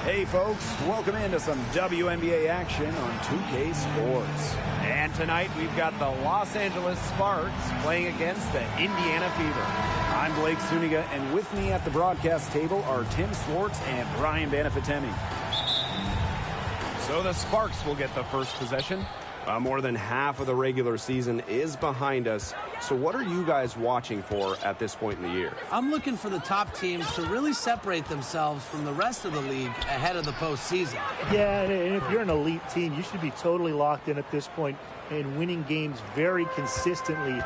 Hey folks, welcome into some WNBA action on 2K Sports. And tonight we've got the Los Angeles Sparks playing against the Indiana Fever. I'm Blake Suniga, and with me at the broadcast table are Tim Swartz and Brian Banafitemi. So the Sparks will get the first possession. More than half of the regular season is behind us. So what are you guys watching for at this point in the year? I'm looking for the top teams to really separate themselves from the rest of the league ahead of the postseason. Yeah, and if you're an elite team, you should be totally locked in at this point and winning games very consistently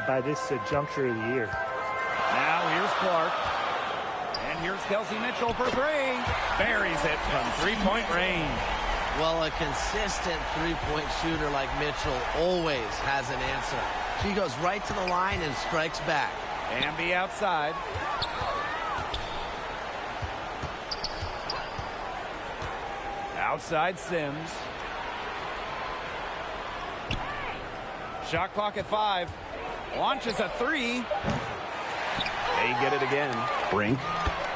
by this juncture of the year. Now here's Clark. And here's Kelsey Mitchell for three. Buries it from three-point range. Well, a consistent three-point shooter like Mitchell always has an answer. She goes right to the line and strikes back. Wnba outside. Outside Sims. Shot clock at 5. Launches a three. They get it again. Brink.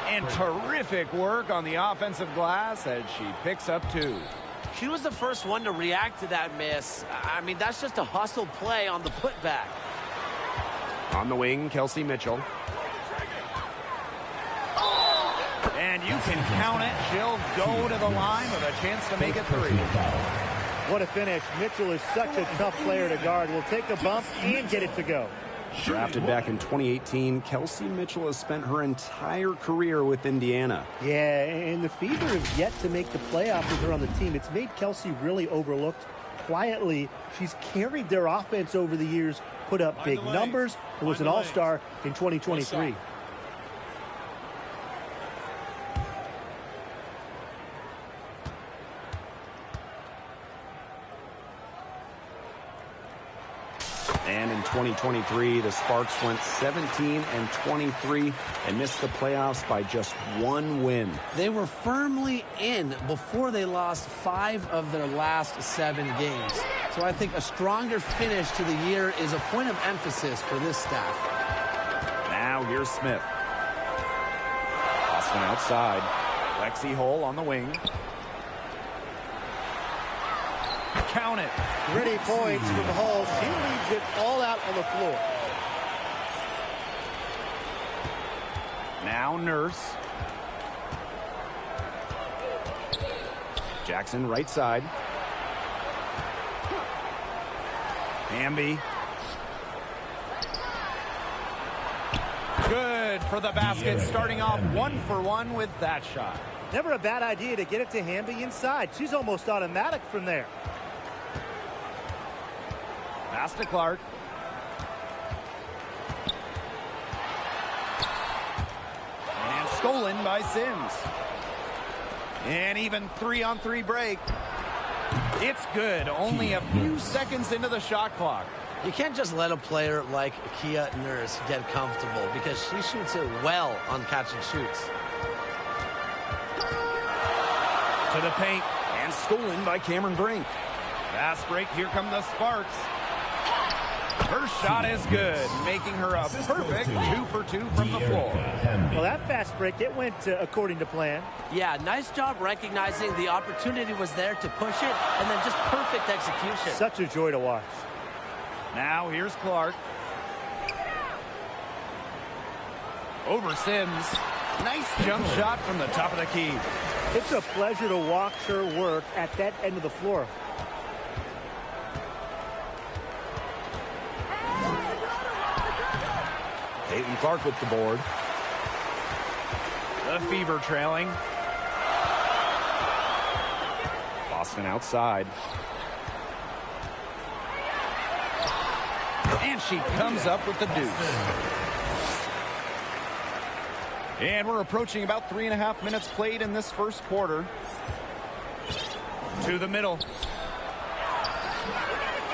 And terrific work on the offensive glass as she picks up 2. She was the first one to react to that miss. I mean, that's just a hustle play on the putback. On the wing, Kelsey Mitchell. And you can count it. She'll go to the line with a chance to make it 3. What a finish. Mitchell is such a tough player to guard. Will take a bump and get it to go. Drafted back in 2018, Kelsey Mitchell has spent her entire career with Indiana. Yeah, and the Fever have yet to make the playoffs with her on the team. It's made Kelsey really overlooked. Quietly, she's carried their offense over the years, put up big numbers, and was an all-star in 2023. And in 2023, the Sparks went 17-23 and missed the playoffs by just 1 win. They were firmly in before they lost 5 of their last 7 games. So I think a stronger finish to the year is a point of emphasis for this staff. Now here's Smith. Austin outside. Lexi Hole on the wing. Count it. Gritty points from Hull. She leaves it all out on the floor. Now Nurse. Jackson right side. Hamby. Good for the basket, starting off 1 for 1 with that shot. Never a bad idea to get it to Hamby inside. She's almost automatic from there. Pass to Clark. And stolen by Sims. And even 3-on-3 break. It's good. Only a few seconds into the shot clock. You can't just let a player like Kia Nurse get comfortable because she shoots it well on catch and shoots. To the paint. And stolen by Cameron Brink. Fast break. Here come the Sparks. Her shot is good, making her a perfect 2 for 2 from the floor. Well, that fast break, it went according to plan. Yeah, nice job recognizing the opportunity was there to push it, and then just perfect execution. Such a joy to watch. Now here's Clark. Over Sims. Nice jump shot from the top of the key. It's a pleasure to watch her work at that end of the floor. Caitlin Clark with the board. The Fever trailing. Boston outside. And she comes up with the deuce. And we're approaching about 3.5 minutes played in this first quarter. To the middle.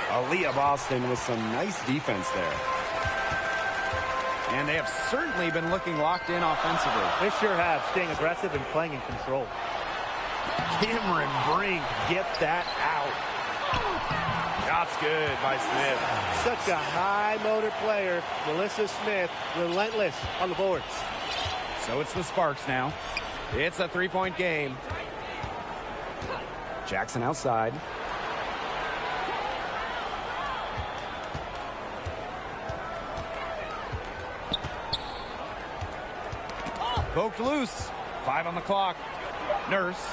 Aaliyah Boston with some nice defense there. And they have certainly been looking locked in offensively. They sure have, staying aggressive and playing in control. Cameron Brink, get that out. Shot's good by Smith. Such a high-motor player. Melissa Smith, relentless on the boards. So it's the Sparks now. It's a 3-point game. Jackson outside. Poked loose. 5 on the clock. Nurse.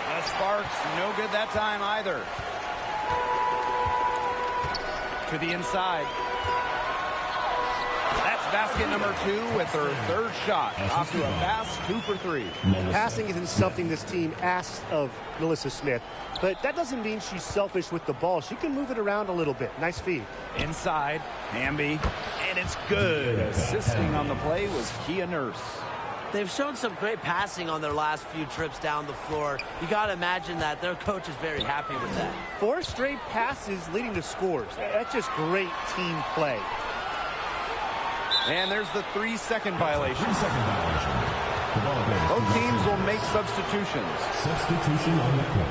The Sparks, no good that time either. To the inside. That's basket number 2 with her third shot. Off to a fast 2 for 3. Passing isn't something this team asks of Melissa Smith, but that doesn't mean she's selfish with the ball. She can move it around a little bit. Nice feed. Inside, Wnba, and it's good. Assisting on the play was Kia Nurse. They've shown some great passing on their last few trips down the floor. You got to imagine that their coach is very happy with that. 4 straight passes leading to scores. That's just great team play. And there's the 3-second violation. 3-second violation. The ball goes. Both teams will make substitutions. Substitution on the court.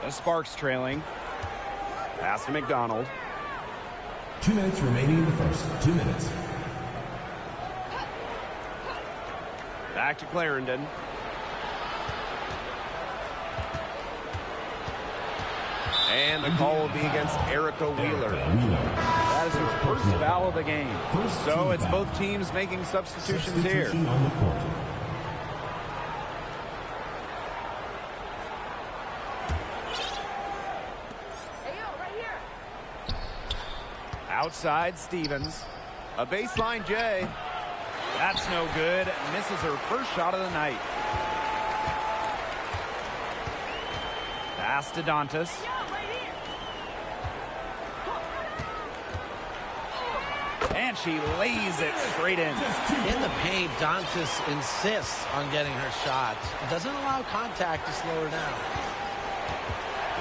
The Sparks trailing. Pass to McDonald. 2 minutes remaining in the first. 2 minutes. Back to Clarendon. And the call will be against Erica Wheeler. That is her first foul of the game. So it's both teams making substitutions here. Substitution on the court. Outside Stevens. A baseline J. That's no good. Misses her first shot of the night. Pass to Dantas. And she lays it straight in. In the paint, Dantas insists on getting her shot. Doesn't allow contact to slow her down.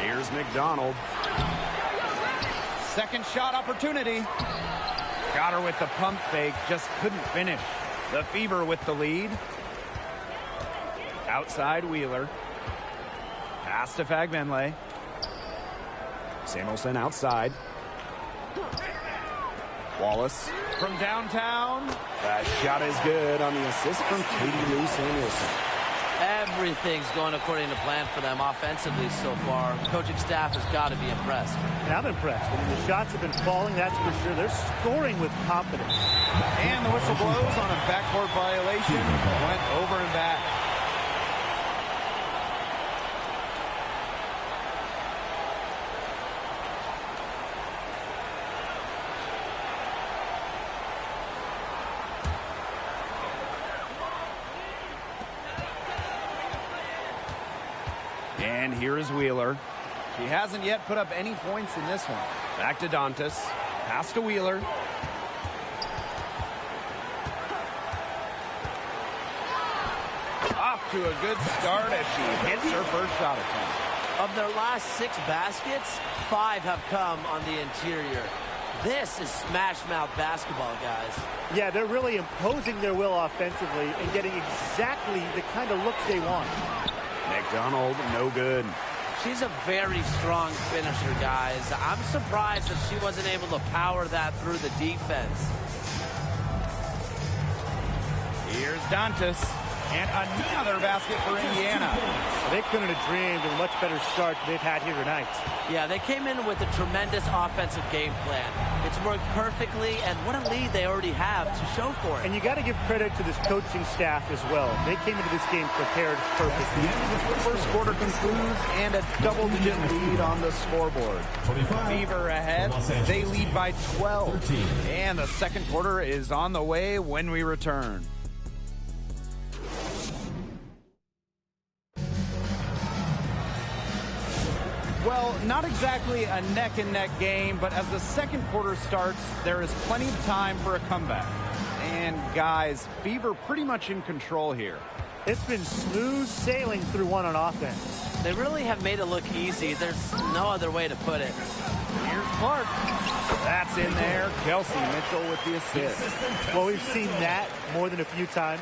Here's McDonald. Second shot opportunity. Got her with the pump fake, just couldn't finish. The Fever with the lead. Outside Wheeler. Pass to Fagbenle. Samuelson outside. Wallace. From downtown. That shot is good on the assist from Katie Lou Samuelson. Everything's going according to plan for them offensively so far. The coaching staff has got to be impressed. And I'm impressed. I mean, the shots have been falling, that's for sure. They're scoring with confidence. And the whistle blows on a backcourt violation. Went over and back. And here is Wheeler. She hasn't yet put up any points in this one. Back to Dantas. Pass to Wheeler. Off to a good start as she hits her first shot attempt. Of their last 6 baskets, 5 have come on the interior. This is smash-mouth basketball, guys. Yeah, they're really imposing their will offensively and getting exactly the kind of looks they want. McDonald, no good. She's a very strong finisher, guys. I'm surprised that she wasn't able to power that through the defense. Here's Dantas. And another basket for Indiana. They couldn't have dreamed of a much better start than they've had here tonight. Yeah, they came in with a tremendous offensive game plan. It's worked perfectly, and what a lead they already have to show for it. And you got to give credit to this coaching staff as well. They came into this game prepared perfectly. The first quarter concludes and a double-digit lead on the scoreboard. 25. Fever ahead. They lead by 12. 13. And the second quarter is on the way when we return. Well, not exactly a neck-and-neck game, but as the second quarter starts, there is plenty of time for a comeback. And guys, Fever pretty much in control here. It's been smooth sailing through one on offense. They really have made it look easy. There's no other way to put it. Here's Clark. That's in there. Kelsey Mitchell with the assist. Well, we've seen that more than a few times.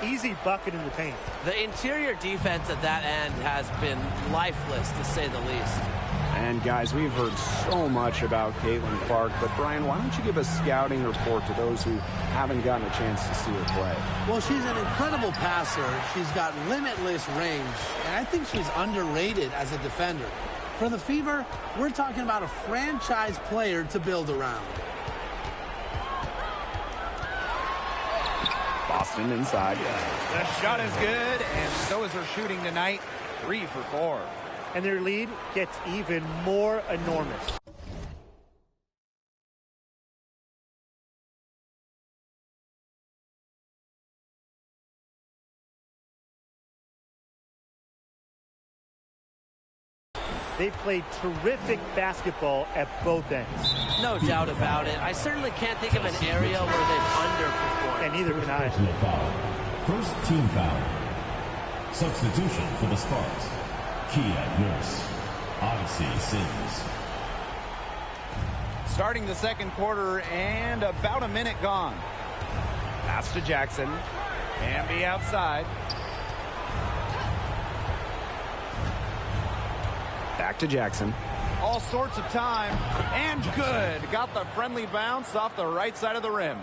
Easy bucket in the paint. The interior defense at that end has been lifeless, to say the least. And guys, we've heard so much about Caitlin Clark, but Brian, why don't you give a scouting report to those who haven't gotten a chance to see her play? Well, she's an incredible passer. She's got limitless range, and I think she's underrated as a defender. For the Fever, we're talking about a franchise player to build around. Boston inside. The shot is good, and so is her shooting tonight. 3 for 4. And their lead gets even more enormous. They played terrific basketball at both ends. No doubt about it. I certainly can't think of an area where they've underperformed. And neither can I. First team foul. Substitution for the Sparks. Kia Nurse. Odyssey Sims. Starting the second quarter and about a minute gone. Pass to Jackson. Wnba outside. Back to Jackson. All sorts of time. And good. Got the friendly bounce off the right side of the rim.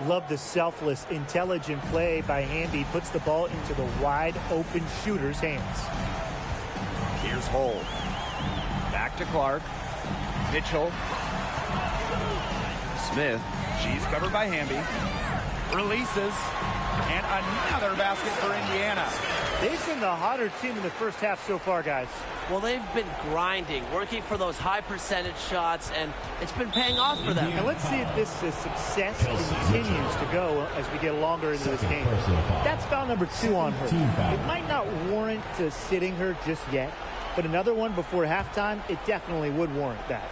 Love the selfless, intelligent play by Wnba. Puts the ball into the wide open shooter's hands. Here's Hole. Back to Clark. Mitchell. Smith. She's covered by Wnba. Releases. And another basket for Indiana. They've been the hotter team in the first half so far, guys. Well, they've been grinding, working for those high percentage shots, and it's been paying off for them. And let's see if this success continues to go as we get longer into this game. That's foul number 2 on her. It might not warrant sitting her just yet, but another one before halftime, it definitely would warrant that.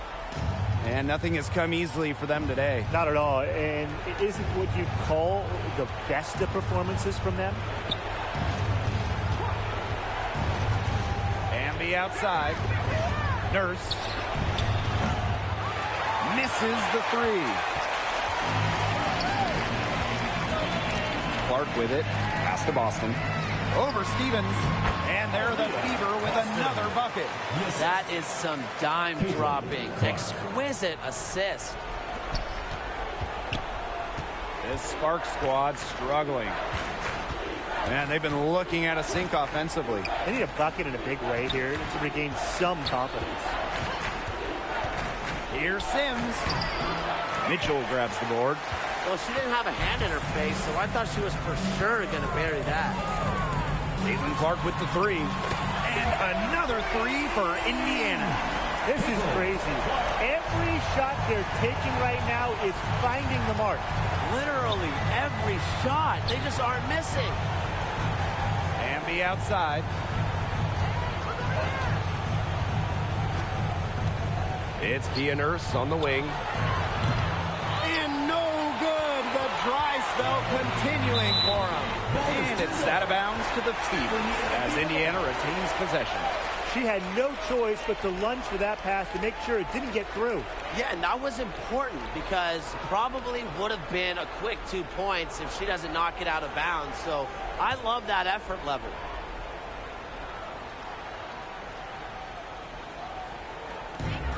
And nothing has come easily for them today. Not at all. And it isn't what you'd call the best of performances from them. Wnba outside. Nurse. Misses the 3. Clark with it. Pass to Boston. Over Stevens. And they're the Fever with another bucket. That is some dime dropping. Exquisite assist. This Spark squad struggling. Man, they've been looking at a sink offensively. They need a bucket in a big way here to regain some confidence. Here's Sims. Mitchell grabs the board. Well, she didn't have a hand in her face, so I thought she was for sure going to bury that. Caitlin Clark with the 3. And another 3 for Indiana. This is crazy. Every shot they're taking right now is finding the mark. Literally every shot. They just aren't missing. Wnba outside. It's Kia Nurse on the wing. And no good. The dry spell continuing for him. And it's out of bounds to the Fever as Indiana retains possession. She had no choice but to lunge for that pass to make sure it didn't get through. Yeah, and that was important because probably would have been a quick 2 points if she doesn't knock it out of bounds. So I love that effort level.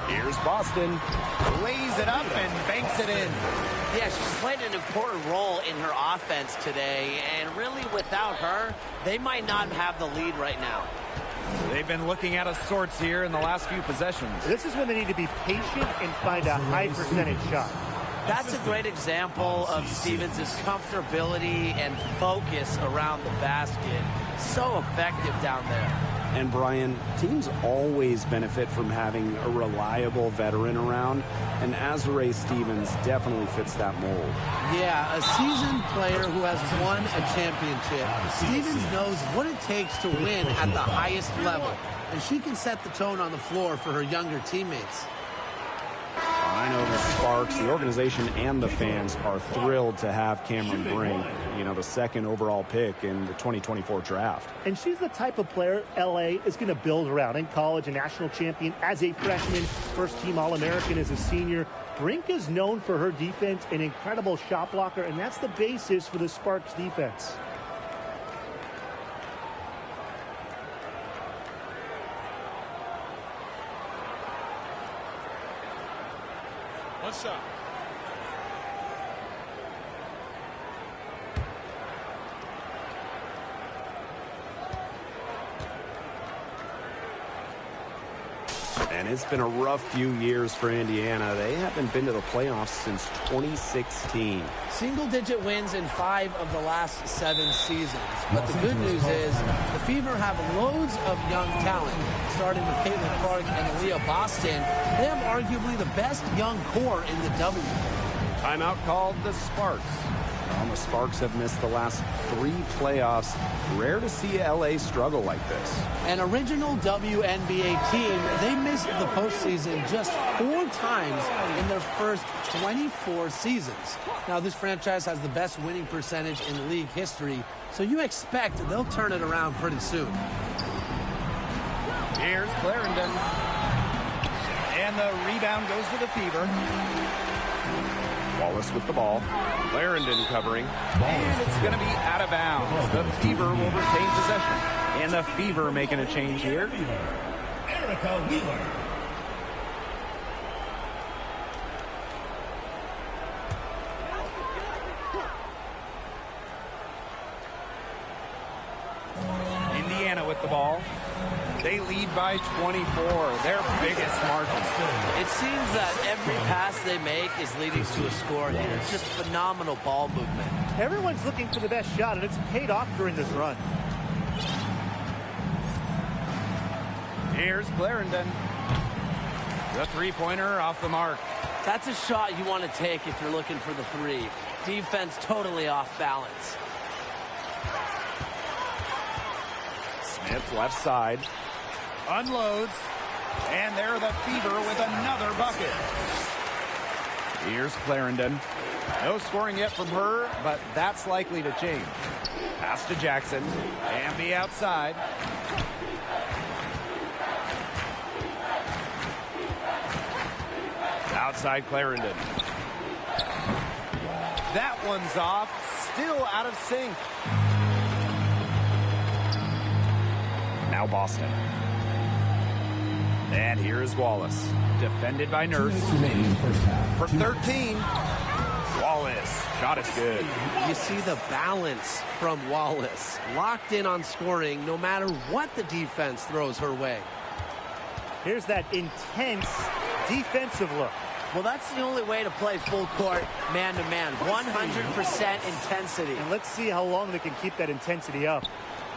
Here's Boston. Lays it up and banks it in. Yeah, she's played an important role in her offense today. And really, without her, they might not have the lead right now. They've been looking at of sorts here in the last few possessions. This is when they need to be patient and find a high percentage shot. That's a great example of Stevens' comfortability and focus around the basket. So effective down there. And Brian, teams always benefit from having a reliable veteran around, and Azurá Stevens definitely fits that mold. Yeah, a seasoned player who has won a championship. Stevens knows what it takes to win at the highest level, and she can set the tone on the floor for her younger teammates. I know the Sparks, the organization, and the fans are thrilled to have Cameron Brink, the second overall pick in the 2024 draft. And she's the type of player LA is going to build around. In college, a national champion as a freshman, first-team All-American as a senior. Brink is known for her defense, an incredible shot blocker, and that's the basis for the Sparks defense. What's up? And it's been a rough few years for Indiana. They haven't been to the playoffs since 2016. Single-digit wins in 5 of the last 7 seasons. But the good news is the Fever have loads of young talent, starting with Caitlin Clark and Aaliyah Boston. They have arguably the best young core in the W. Timeout called the Sparks. Well, the Sparks have missed the last 3 playoffs. Rare to see LA struggle like this. An original WNBA team, they missed the postseason just 4 times in their first 24 seasons. Now, this franchise has the best winning percentage in league history, so you expect they'll turn it around pretty soon. Here's Clarendon. And the rebound goes to the Fever. Wallace with the ball. Clarendon covering. And it's going to be out of bounds. The Fever will retain possession. And the Fever making a change here. Erica Wheeler. Indiana with the ball. They lead by 24, their biggest margin. It seems that every pass they make is leading to a score here. It's just phenomenal ball movement. Everyone's looking for the best shot, and it's paid off during this run. Here's Clarendon. The three-pointer off the mark. That's a shot you want to take if you're looking for the 3. Defense totally off balance. Smith left side. Unloads. And there the Fever with another bucket. Here's Clarendon. No scoring yet from her, but that's likely to change. Pass to Jackson. Wnba outside. Outside Clarendon. That one's off. Still out of sync. Now Boston. And here is Wallace. Defended by Nurse. 2 minutes remaining in the first half. For 13. Wallace. Shot is good. You see the balance from Wallace. Locked in on scoring no matter what the defense throws her way. Here's that intense defensive look. Well, that's the only way to play full court man-to-man. 100% intensity. And let's see how long they can keep that intensity up.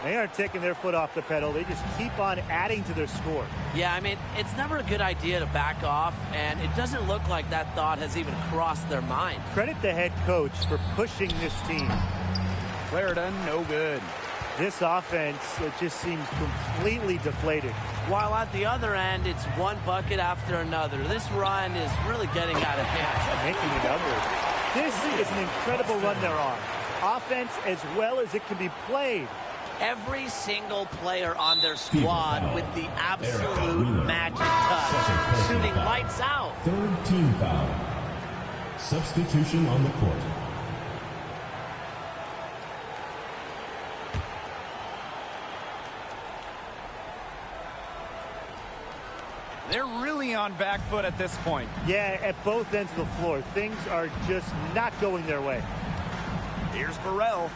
They aren't taking their foot off the pedal. They just keep on adding to their score. Yeah, I mean, it's never a good idea to back off, and it doesn't look like that thought has even crossed their mind. Credit the head coach for pushing this team. Clarendon, no good. This offense, it just seems completely deflated. While at the other end, it's one bucket after another. This run is really getting out of hand. Making it ugly. This is an incredible run they're on. Offense as well as it can be played. Every single player on their squad with the absolute magic touch. Shooting lights out. 3rd team foul. Substitution on the court. They're really on back foot at this point. Yeah, at both ends of the floor. Things are just not going their way. Here's Burrell.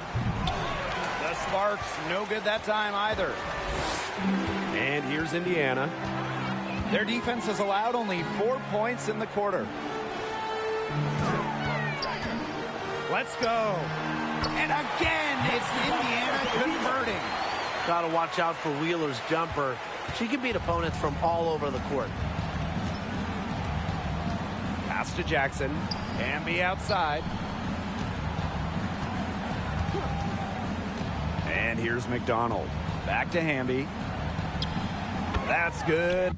The Sparks, no good that time either. And here's Indiana. Their defense has allowed only 4 points in the quarter. Let's go. And again, it's Indiana converting. Got to watch out for Wheeler's jumper. She can beat opponents from all over the court. Pass to Jackson. Wnba outside. And here's McDonald. Back to Wnba. That's good.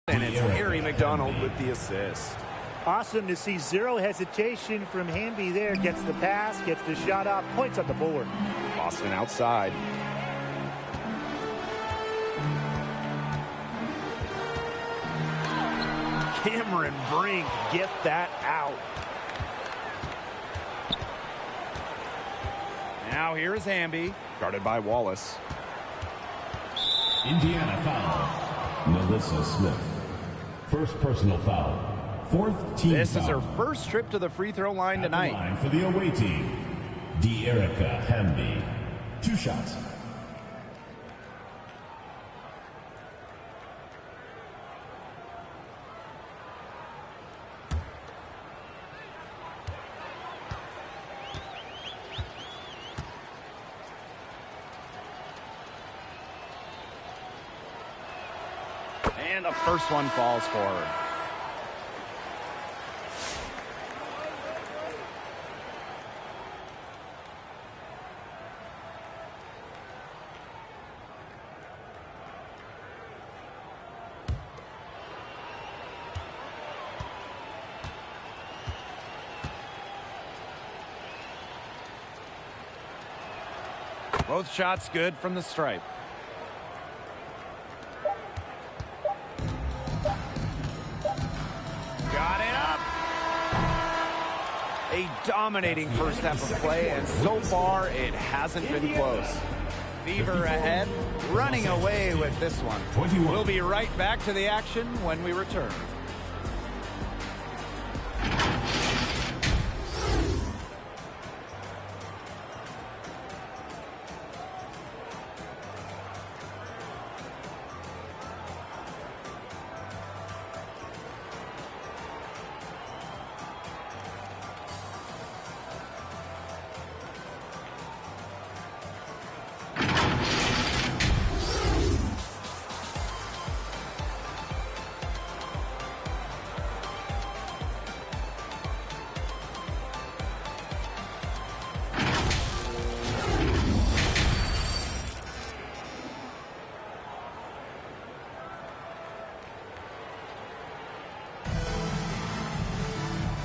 And it's Harry McDonald with the assist. Awesome to see zero hesitation from Wnba there. Gets the pass, gets the shot off, points on the board. Boston outside. Cameron Brink, get that out. Now here's Wnba, Guarded by Wallace. Indiana foul. Melissa Smith. First personal foul. Fourth team This foul. is her first trip to the free throw line At the tonight. line for the away team, Wnba. 2 shots. And the first one falls for her. Both shots good from the stripe. Got it up. A dominating first half of play, and so far it hasn't been close. Fever ahead, running away with this one. 21. We'll be right back to the action when we return.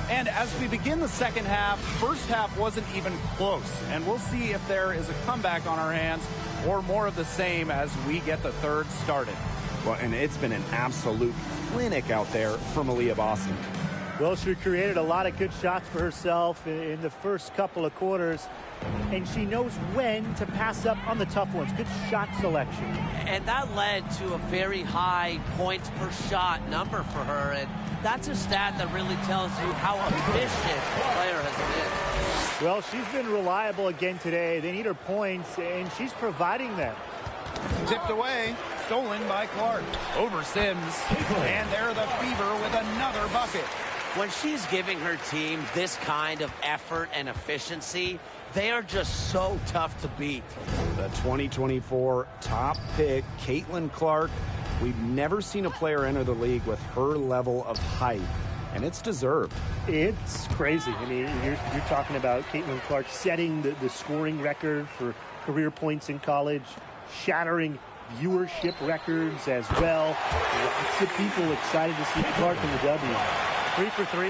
And as we begin the second half, first half wasn't even close. And we'll see if there is a comeback on our hands or more of the same as we get the third started. Well, and it's been an absolute clinic out there from Aaliyah Boston. Well, she created a lot of good shots for herself in the first couple of quarters, and she knows when to pass up on the tough ones. Good shot selection. And that led to a very high points per shot number for her. And that's a stat that really tells you how efficient the player has been. Well, she's been reliable again today. They need her points, and she's providing them. Tipped away, stolen by Clark. Over Sims, and there the Fever with another bucket. When she's giving her team this kind of effort and efficiency, they are just so tough to beat. The 2024 top pick, Caitlin Clark. We've never seen a player enter the league with her level of hype, and it's deserved. It's crazy. I mean, you're talking about Caitlin Clark setting the scoring record for career points in college, shattering viewership records as well. Lots of people excited to see Clark in the W. 3 for 3.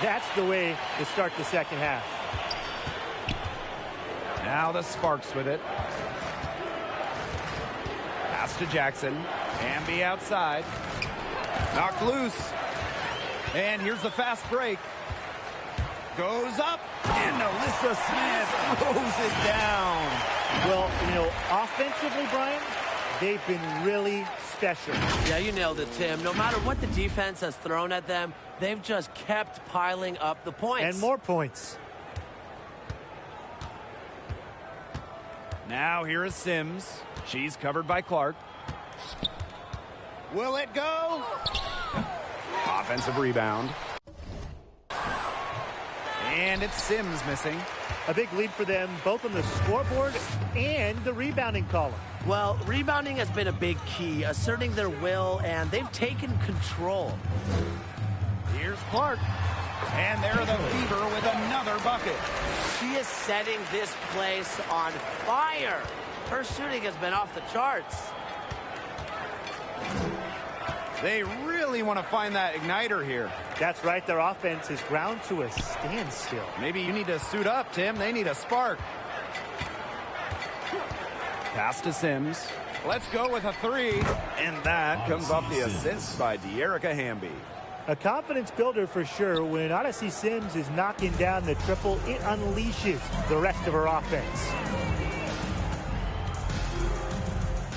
That's the way to start the second half. Now the Sparks with it. Pass to Jackson. Wnba outside. Knocked loose. And here's the fast break. Goes up. And Alyssa Smith throws it down. Well, you know, offensively, Brian, they've been really special. Yeah, you nailed it, Tim. No matter what the defense has thrown at them, they've just kept piling up the points. And more points. Now here is Sims. She's covered by Clark. Will it go? Offensive rebound. And it's Sims missing. A big lead for them, both on the scoreboard and the rebounding column. Well, rebounding has been a big key, asserting their will, and they've taken control. Here's Clark. And there the Fever with another bucket. She is setting this place on fire. Her shooting has been off the charts. They really want to find that igniter here. That's right. Their offense is ground to a standstill. Maybe you need to suit up, Tim. They need a spark. Pass to Sims. Let's go with a 3. And that comes off the assist by De'Erica Hamby. A confidence builder for sure. When Odyssey Sims is knocking down the triple, it unleashes the rest of her offense.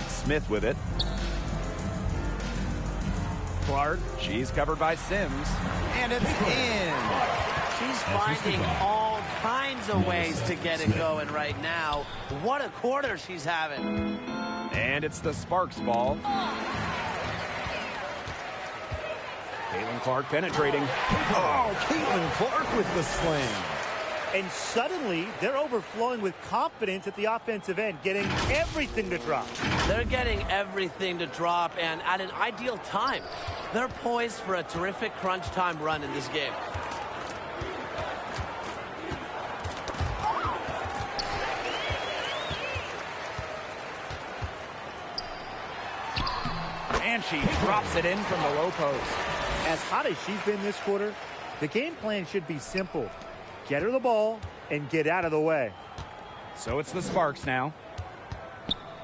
Smith with it. Clark, she's covered by Sims. And it's in. She's finding all kinds of ways to get it going right now. What a quarter she's having. And it's the Sparks ball. Caitlin Clark penetrating. Oh, Caitlin Clark with the slam. And suddenly, they're overflowing with confidence at the offensive end, getting everything to drop. They're getting everything to drop, and at an ideal time. They're poised for a terrific crunch time run in this game. And she drops it in from the low post. As hot as she's been this quarter, the game plan should be simple. Get her the ball and get out of the way. So it's the Sparks now.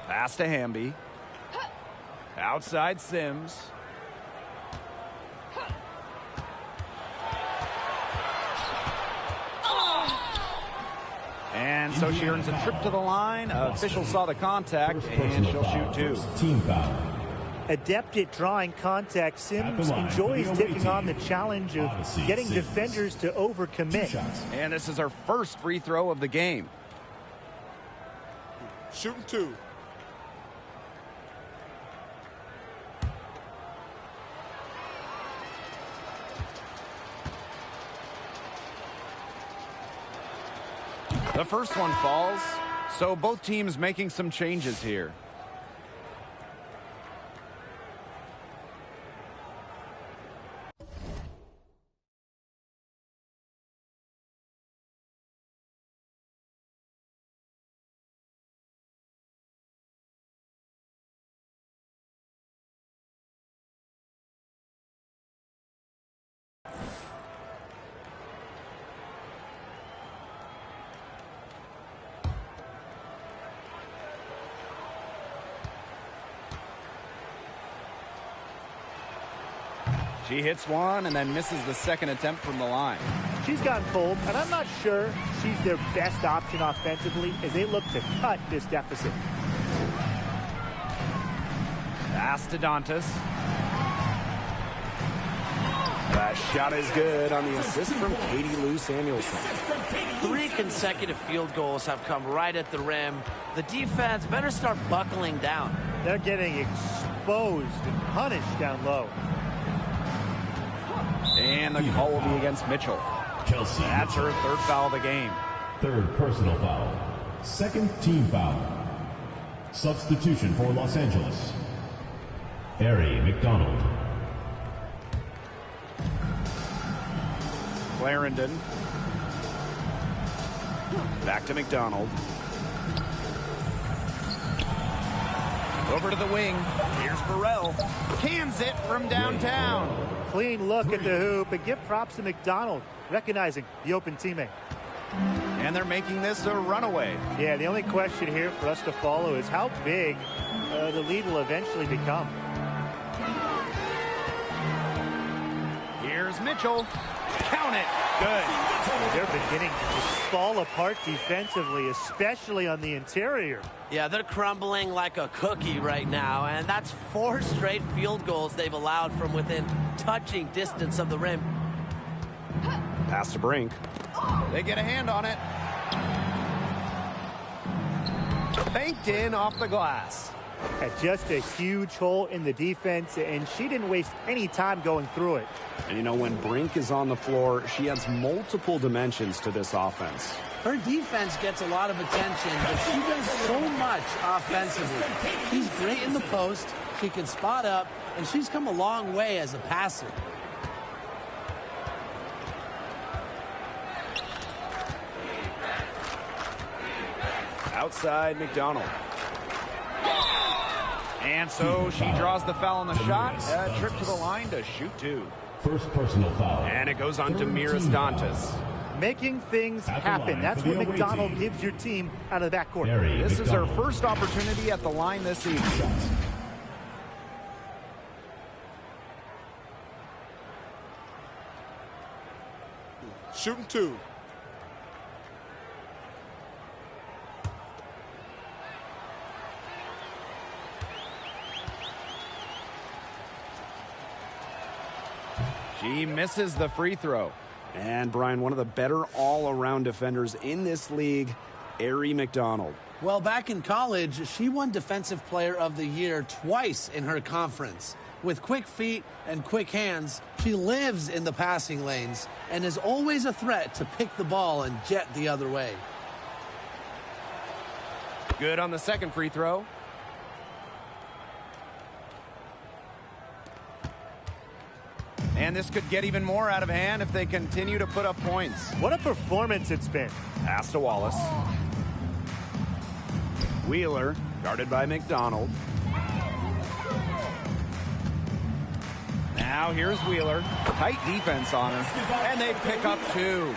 Pass to Hamby. Outside Sims. And so she earns a trip to the line. Official saw the contact, and she'll shoot 2. Team foul. Adept at drawing contact, Sims enjoys taking on the challenge of getting defenders to overcommit. And this is her first free throw of the game. Shooting 2. The first one falls, so both teams making some changes here. She hits one and then misses the second attempt from the line. She's gotten cold, and I'm not sure she's their best option offensively as they look to cut this deficit. Pass to Dantas. That shot is good on the assist from Katie Lou Samuelson. 3 consecutive field goals have come right at the rim. The defense better start buckling down. They're getting exposed and punished down low. And the call will be against Mitchell. Kelsey. That's her 3rd foul of the game. 3rd personal foul. 2nd team foul. Substitution for Los Angeles. Harry McDonald. Clarendon. Back to McDonald. Over to the wing. Here's Burrell. Cans it from downtown. Clean look at the hoop, and give props to McDonald, recognizing the open teammate. And they're making this a runaway. Yeah, the only question here for us to follow is how big the lead will eventually become. Here's Mitchell. Count it. Good. They're beginning to fall apart defensively, especially on the interior. Yeah, they're crumbling like a cookie right now, and that's 4 straight field goals they've allowed from within touching distance of the rim. Pass to Brink. They get a hand on it. Banked in off the glass. Had just a huge hole in the defense, and she didn't waste any time going through it. And you know, when Brink is on the floor, she adds multiple dimensions to this offense. Her defense gets a lot of attention, but she does so much offensively. She's great in the post, she can spot up, and she's come a long way as a passer. Outside McDonald. And so she draws the foul on the shot. A trip to the line to shoot 2. First personal foul. And it goes on to Miras Dantas. Making things happen. That's what McDonald gives your team out of the backcourt. This is her first opportunity at the line this season. Shooting 2. She misses the free throw. And, Brian, one of the better all-around defenders in this league, Aari McDonald. Well, back in college, she won Defensive Player of the Year twice in her conference. With quick feet and quick hands, she lives in the passing lanes and is always a threat to pick the ball and jet the other way. Good on the second free throw. And this could get even more out of hand if they continue to put up points. What a performance it's been. Pass to Wallace. Wheeler, guarded by McDonald. Now here's Wheeler. Tight defense on her. And they pick up 2.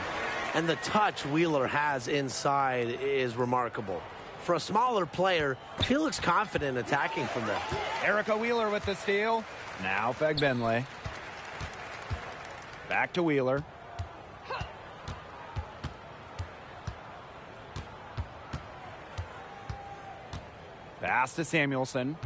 And the touch Wheeler has inside is remarkable. For a smaller player, she looks confident attacking from there. Erica Wheeler with the steal. Now Fagbenle. Back to Wheeler. Pass to Samuelson.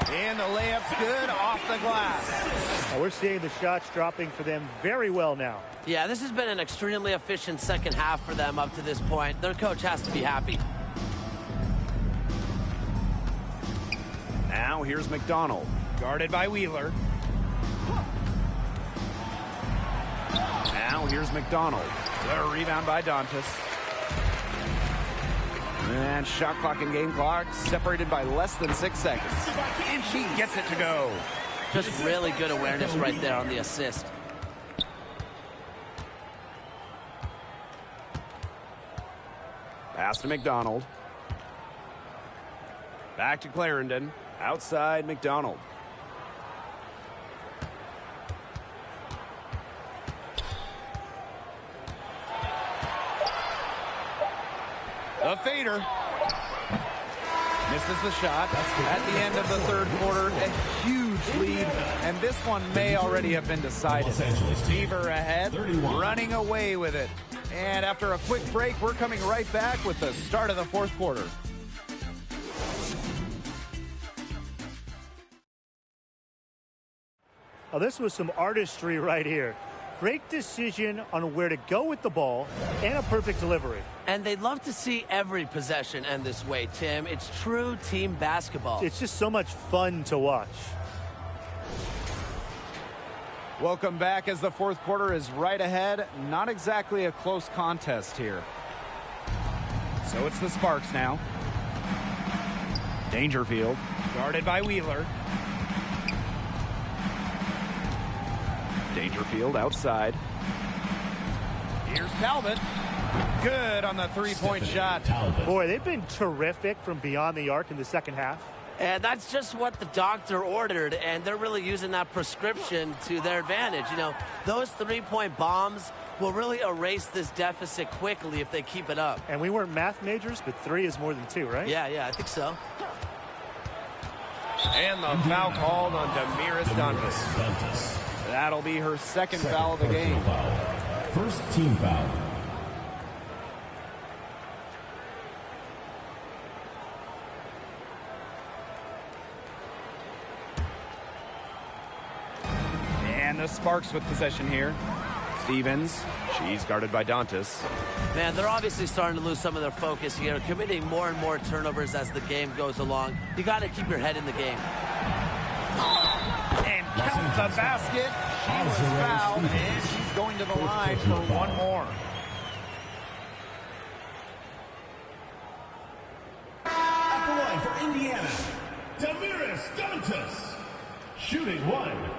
And the layup's good off the glass. Now we're seeing the shots dropping for them very well now. Yeah, this has been an extremely efficient second half for them up to this point. Their coach has to be happy. Now here's McDonald. Guarded by Wheeler. Now here's McDonald. The rebound by Dantas. And shot clock and game clock separated by less than 6 seconds. And she gets it to go. Just really good awareness right there on the assist. Pass to McDonald. Back to Clarendon. Outside McDonald. The fader. Misses the shot. At the end of the third quarter, a huge lead, and this one may already have been decided. Beaver ahead, running away with it. And after a quick break, we're coming right back with the start of the fourth quarter. Oh, this was some artistry right here. Great decision on where to go with the ball and a perfect delivery. And they'd love to see every possession end this way, Tim. It's true team basketball. It's just so much fun to watch. Welcome back as the fourth quarter is right ahead. Not exactly a close contest here. So it's the Sparks now. Dangerfield, guarded by Wheeler. Dangerfield outside. Here's Talbot. Good on the three-point shot. Boy, they've been terrific from beyond the arc in the second half. And that's just what the doctor ordered, and they're really using that prescription to their advantage. You know, those three-point bombs will really erase this deficit quickly if they keep it up. And we weren't math majors, but 3 is more than 2, right? Yeah, I think so. And the foul called on Damiris Dantas. That'll be her second foul of the game. First team foul. And the Sparks with possession here. Stevens, she's guarded by Dantas. Man, they're obviously starting to lose some of their focus here, committing more and more turnovers as the game goes along. You got to keep your head in the game. And count the basket. She was fouled, and she's going to the line for one more. At the line for Indiana, Damiris Dantas, shooting 1.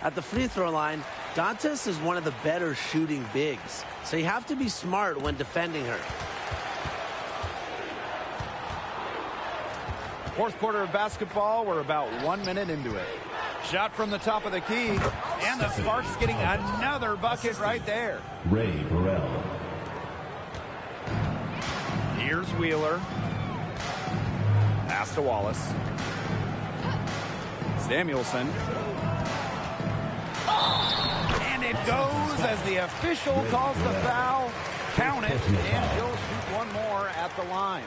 At the free throw line, Dantas is one of the better shooting bigs, so you have to be smart when defending her. Fourth quarter of basketball, we're about 1 minute into it. Shot from the top of the key, and the Sparks getting another bucket right there. Ray Burrell. Here's Wheeler. Pass to Wallace. Samuelson. And it goes as the official calls the foul. Count it, and he'll shoot one more at the line.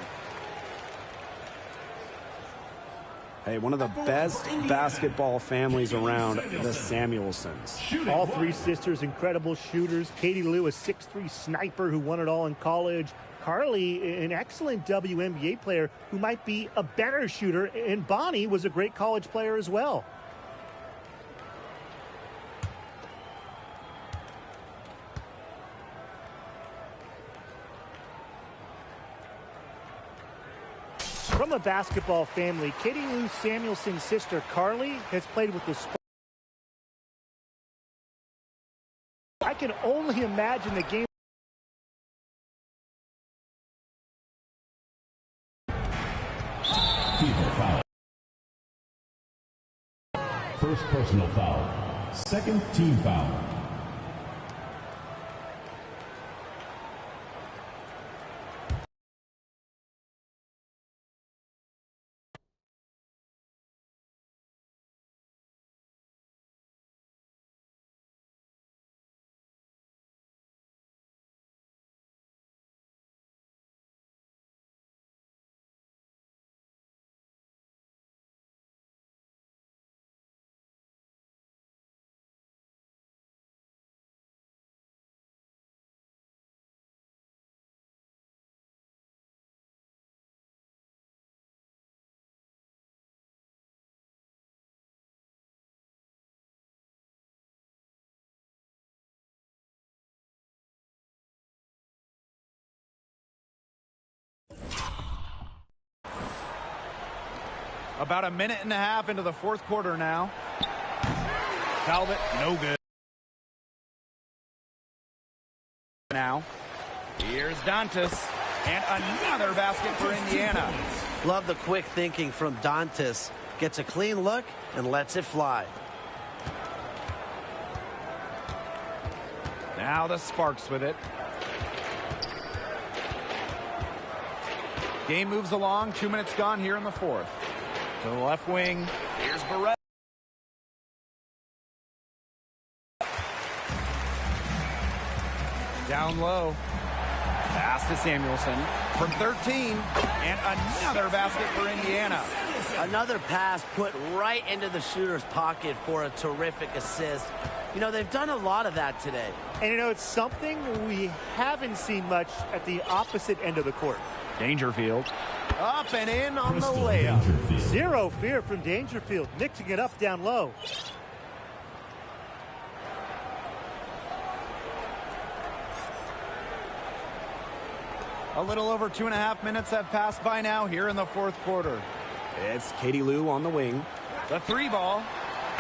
Hey, one of the best basketball families around, the Samuelsons. All three sisters, incredible shooters. Katie Lou, a 6'3" sniper who won it all in college. Carly, an excellent WNBA player who might be a better shooter. And Bonnie was a great college player as well. From a basketball family, Katie Lou Samuelson's sister Carly has played with the Sparks. I can only imagine the game. Foul. First personal foul. Second team foul. About a minute and a half into the fourth quarter now. Talbot, no good. Now, here's Dantas, and another basket for Indiana. Love the quick thinking from Dantas. Gets a clean look and lets it fly. Now the Sparks with it. Game moves along. 2 minutes gone here in the fourth. To the left wing. Here's Barrett. Down low. Pass to Samuelson from 13. And another basket for Indiana. Another pass put right into the shooter's pocket for a terrific assist. You know, they've done a lot of that today. And, you know, it's something we haven't seen much at the opposite end of the court. Dangerfield. Up and in on the layup. Zero fear from Dangerfield, mixing it up down low. A little over 2.5 minutes have passed by now here in the fourth quarter. It's Katie Lou on the wing. The three ball.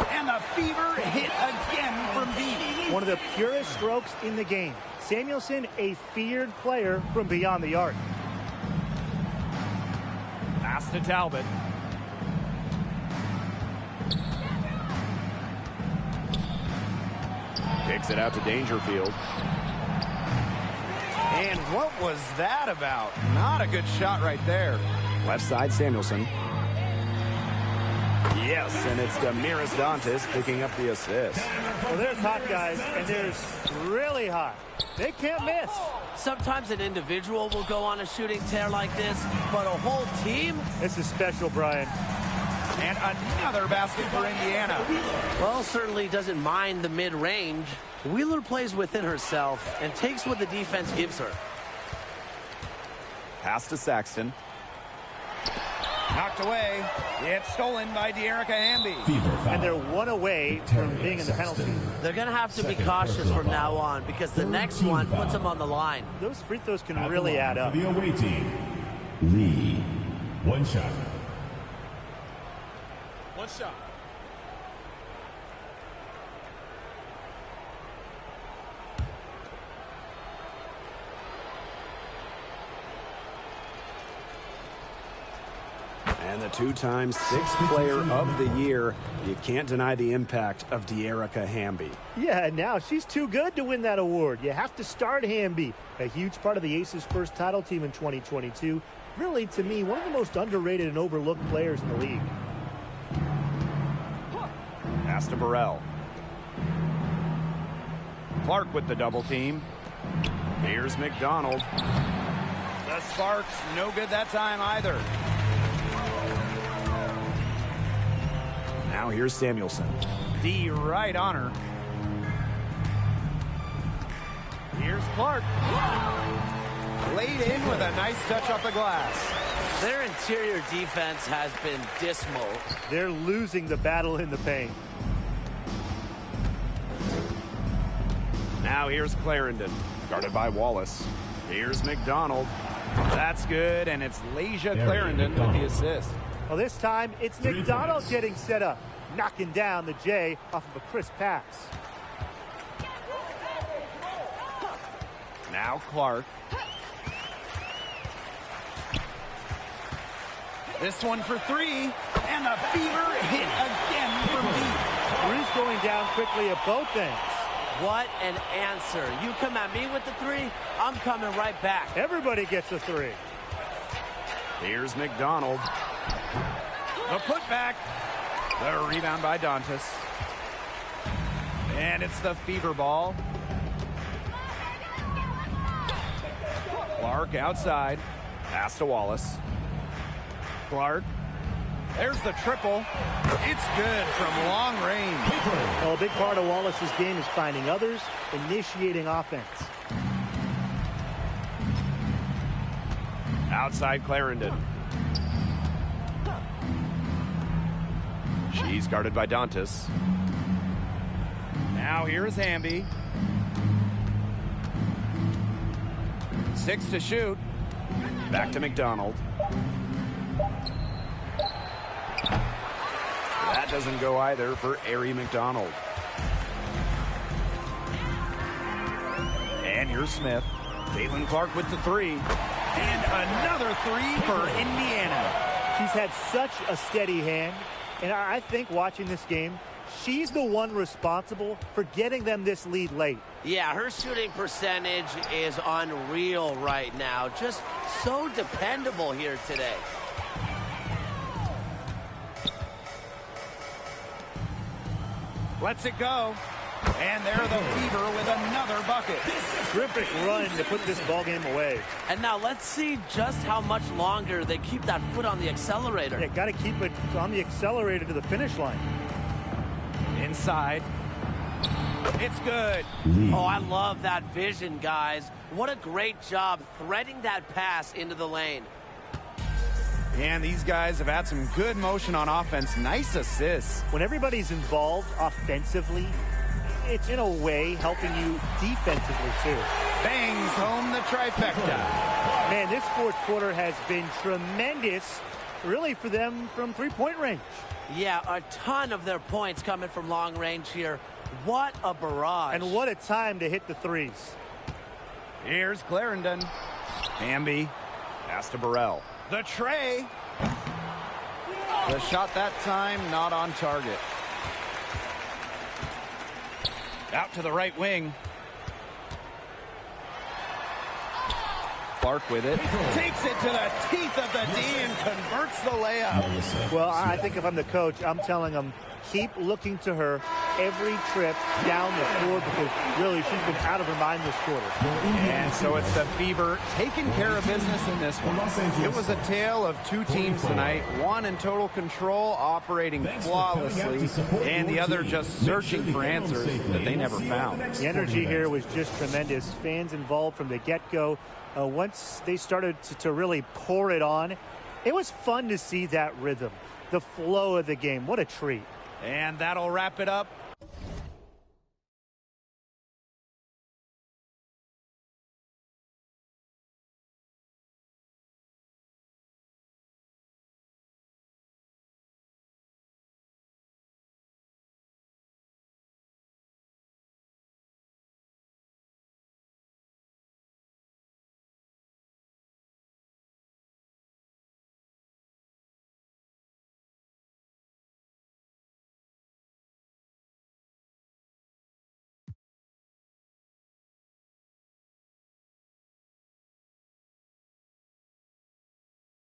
And the fever hit again from Beatty. One of the purest strokes in the game. Samuelson, a feared player from beyond the arc. Pass to Talbot. Kicks it out to Dangerfield. And what was that about? Not a good shot right there. Left side, Samuelson. Yes, and it's Damiris Dantas picking up the assist. Well, there's hot guys, and there's really hot. They can't miss. Sometimes an individual will go on a shooting tear like this, but a whole team? This is special, Brian. And another basket for Indiana. Well, certainly doesn't mind the mid-range. Wheeler plays within herself and takes what the defense gives her. Pass to Saxton. Knocked away. It's stolen by Wnba. And they're one away from being in the penalty. They're going to have to be cautious from now on because the next one puts them on the line. Those free throws can really add up. For the away team, Lee. One shot. One shot. And the two-time sixth player of the year. You can't deny the impact of De'Erica Hamby. Yeah, now she's too good to win that award. You have to start Hamby. A huge part of the Aces' first title team in 2022. Really, to me, one of the most underrated and overlooked players in the league. Pass to Burrell. Clark with the double team. Here's McDonald. The Sparks, no good that time either. Now here's Samuelson. D right on her. Here's Clark. Laid in with a nice touch off the glass. Their interior defense has been dismal. They're losing the battle in the paint. Now here's Clarendon, guarded by Wallace. Here's McDonald. That's good, and it's Lasia Clarendon with the assist. Well, this time it's McDonald getting set up, knocking down the J off of a crisp pass. Now Clark. This one for three, and the Fever hit again from deep. Three's going down quickly at both ends. What an answer. You come at me with the three, I'm coming right back. Everybody gets a three. Here's McDonald. The putback. The rebound by Dantas. And it's the Fever ball. Clark outside. Pass to Wallace. Clark. There's the triple. It's good from long range. Well, a big part of Wallace's game is finding others, initiating offense. Outside Clarendon. She's guarded by Dantas. Now here's Hamby. 6 to shoot. Back to McDonald. That doesn't go either for Ari McDonald. And here's Smith. Caitlin Clark with the three. And another three for Indiana. She's had such a steady hand, and I think watching this game, she's the one responsible for getting them this lead late. Yeah, her shooting percentage is unreal right now. Just so dependable here today. Lets it go. And they're the Fever with another bucket. Terrific run to put this ball game away. And now let's see just how much longer they keep that foot on the accelerator. Yeah, got to keep it on the accelerator to the finish line. Inside. It's good. Oh, I love that vision, guys. What a great job threading that pass into the lane. And these guys have had some good motion on offense. Nice assists. When everybody's involved offensively, it's in a way helping you defensively too. Bangs home the trifecta. Man, this fourth quarter has been tremendous, really, for them from three-point range. Yeah, a ton of their points coming from long range here. What a barrage. And what a time to hit the threes. Here's Clarendon. Hamby. Pass to Burrell. The tray. The shot that time not on target. Out to the right wing. Clark with it. Takes it to the teeth of the D and converts the layup. Well, I think if I'm the coach, I'm telling them, keep looking to her every trip down the floor because really she's been out of her mind this quarter. And so it's the Fever taking care of business in this one. It was a tale of two teams tonight, one in total control, operating flawlessly, and the other just searching for answers that they never found. The energy here was just tremendous. Fans involved from the get-go. Once they started to really pour it on, it was fun to see that rhythm, the flow of the game. What a treat. And that'll wrap it up